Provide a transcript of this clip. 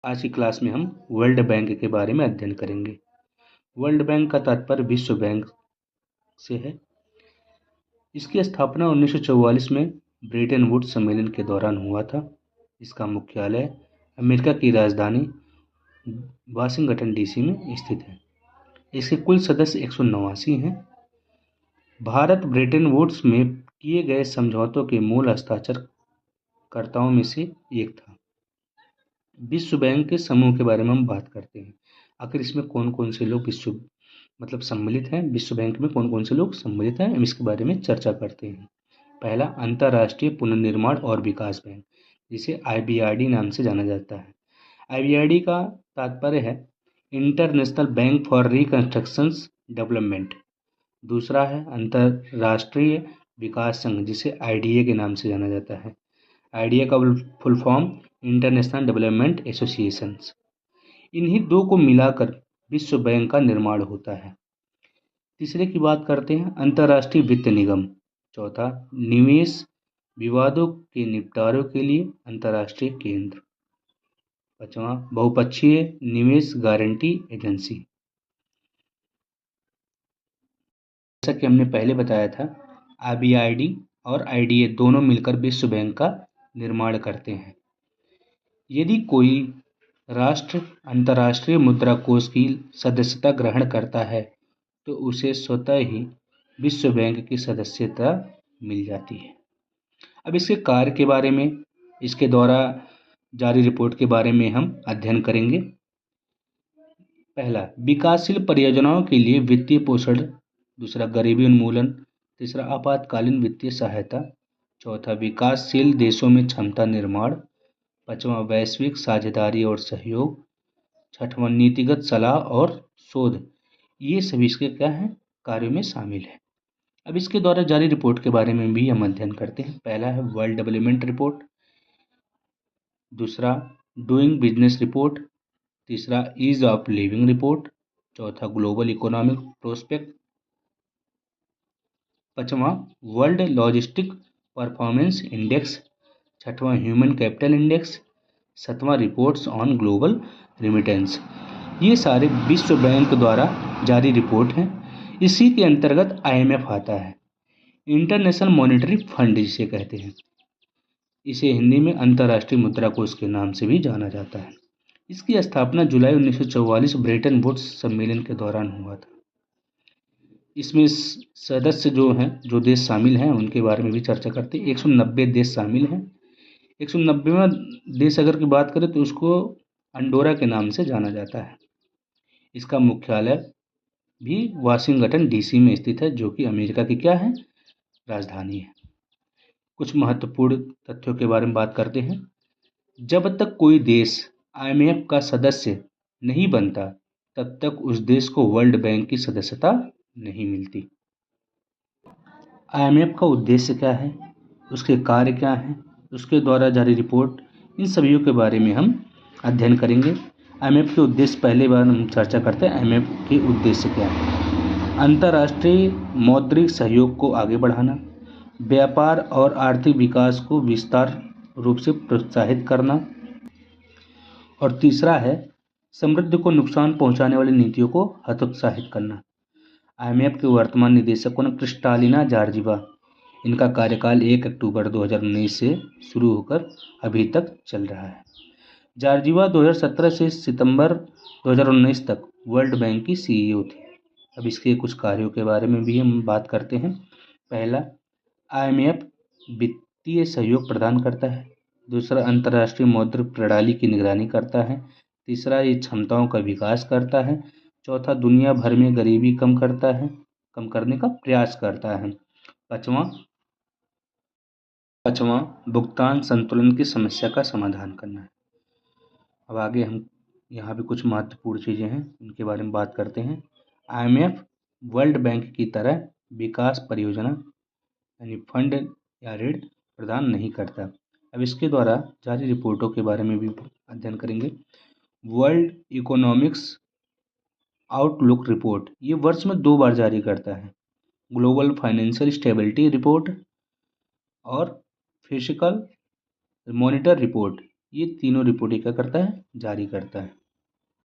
आज की क्लास में हम वर्ल्ड बैंक के बारे में अध्ययन करेंगे। वर्ल्ड बैंक का तात्पर्य विश्व बैंक से है। इसकी स्थापना 1944 में ब्रेटन वुड्स सम्मेलन के दौरान हुआ था। इसका मुख्यालय अमेरिका की राजधानी वाशिंगटन डीसी में स्थित है। इसके कुल सदस्य 189 हैं। भारत ब्रेटन वुड्स में किए गए समझौतों के मूल हस्ताक्षरकर्ताओं में से एक था। विश्व बैंक के समूह के बारे में हम बात करते हैं। आखिर इसमें कौन कौन से लोग सम्मिलित हैं, विश्व बैंक में कौन कौन से लोग सम्मिलित हैं, हम इसके बारे में चर्चा करते हैं। पहला, अंतर्राष्ट्रीय पुनर्निर्माण और विकास बैंक, जिसे IBRD नाम से जाना जाता है। IBRD का तात्पर्य है international bank for reconstruction development. दूसरा है अंतर्राष्ट्रीय विकास संघ, जिसे IDA के नाम से जाना जाता है। IDA का full form international development associations. इन्हीं दो को मिलाकर विश्व बैंक का निर्माण होता है। तीसरे की बात करते हैं, अंतर्राष्ट्रीय वित्त निगम। चौथा, निवेश विवादों के निपटारे के लिए अंतर्राष्ट्रीय केंद्र। पांचवा, बहुपक्षीय निवेश गारंटी एजेंसी। जैसा कि हमने पहले बताया था, IBRD और IDA दोनों मिलकर विश्व बैंक का निर्माण करते हैं। यदि कोई राष्ट्र अंतर्राष्ट्रीय मुद्रा कोष की सदस्यता ग्रहण करता है तो उसे स्वतः ही विश्व बैंक की सदस्यता मिल जाती है। अब इसके कार्य के बारे में, इसके द्वारा जारी रिपोर्ट के बारे में हम अध्ययन करेंगे। पहला, विकासशील परियोजनाओं के लिए वित्तीय पोषण। दूसरा, गरीबी उन्मूलन। तीसरा, आपातकालीन वित्तीय सहायता। चौथा, विकासशील देशों में क्षमता निर्माण। पांचवां, वैश्विक साझेदारी और सहयोग। छठवां, नीतिगत सलाह और शोध। ये सभी इसके क्या हैं, कार्यों में शामिल है। अब इसके द्वारा जारी रिपोर्ट के बारे में भी हम अध्ययन करते हैं। पहला है वर्ल्ड डेवलपमेंट रिपोर्ट। दूसरा, डूइंग बिजनेस रिपोर्ट। तीसरा, ईज ऑफ लिविंग रिपोर्ट। चौथा, ग्लोबल इकोनॉमिक प्रोस्पेक्ट। पांचवां, वर्ल्ड लॉजिस्टिक परफॉर्मेंस इंडेक्स। छठवां, ह्यूमन कैपिटल इंडेक्स। सातवां, रिपोर्ट्स ऑन ग्लोबल रिमिटेंस। ये सारे विश्व बैंक द्वारा जारी रिपोर्ट हैं। इसी के अंतर्गत IMF आता है, इंटरनेशनल मॉनेटरी फंड जिसे कहते हैं। इसे हिंदी में अंतर्राष्ट्रीय मुद्रा कोष के नाम से भी जाना जाता है। इसकी स्थापना जुलाई 1944 ब्रेटन वुड्स सम्मेलन के दौरान हुआ था। इसमें सदस्य जो देश शामिल हैं उनके बारे में भी चर्चा करते हैं। 190 देश शामिल हैं। 190वां देश अगर की बात करें तो उसको अंडोरा के नाम से जाना जाता है। इसका मुख्यालय भी वाशिंगटन DC में स्थित है, जो कि अमेरिका की क्या है, राजधानी है। कुछ महत्वपूर्ण तथ्यों के बारे में बात करते हैं। जब तक कोई देश IMF का सदस्य नहीं बनता तब तक उस देश को वर्ल्ड बैंक की सदस्यता नहीं मिलती। IMF का उद्देश्य क्या है, उसके कार्य क्या हैं, उसके द्वारा जारी रिपोर्ट, इन सभी के बारे में हम अध्ययन करेंगे। IMF के उद्देश्य पहले बार हम चर्चा करते हैं। IMF के उद्देश्य क्या है? अंतर्राष्ट्रीय मौद्रिक सहयोग को आगे बढ़ाना, व्यापार और आर्थिक विकास को विस्तार रूप से प्रोत्साहित करना, और तीसरा है समृद्धि को नुकसान पहुंचाने वाली नीतियों को हतोत्साहित करना। IMF के वर्तमान निदेशक क्रिस्टालिना जॉर्जीवा। इनका कार्यकाल 1 अक्टूबर 2019 से शुरू होकर अभी तक चल रहा है। जॉर्जीवा 2017 से सितंबर 2019 तक वर्ल्ड बैंक की CEO थी। अब इसके कुछ कार्यों के बारे में भी हम बात करते हैं। पहला, IMF वित्तीय सहयोग प्रदान करता है। दूसरा, अंतर्राष्ट्रीय मौद्रिक प्रणाली की निगरानी करता है। तीसरा, ये क्षमताओं का विकास करता है। चौथा, दुनिया भर में गरीबी कम करने का प्रयास करता है। पांचवा, भुगतान संतुलन की समस्या का समाधान करना है। अब आगे हम यहाँ भी कुछ महत्वपूर्ण चीज़ें हैं, उनके बारे में बात करते हैं। IMF वर्ल्ड बैंक की तरह विकास परियोजना यानी फंड या ऋण प्रदान नहीं करता। अब इसके द्वारा जारी रिपोर्टों के बारे में भी अध्ययन करेंगे। वर्ल्ड इकोनॉमिक्स आउटलुक रिपोर्ट ये वर्ष में 2 बार जारी करता है, ग्लोबल फाइनेंशियल स्टेबिलिटी रिपोर्ट और फिजिकल मॉनिटर रिपोर्ट। ये तीनों रिपोर्ट क्या करता है, जारी करता है।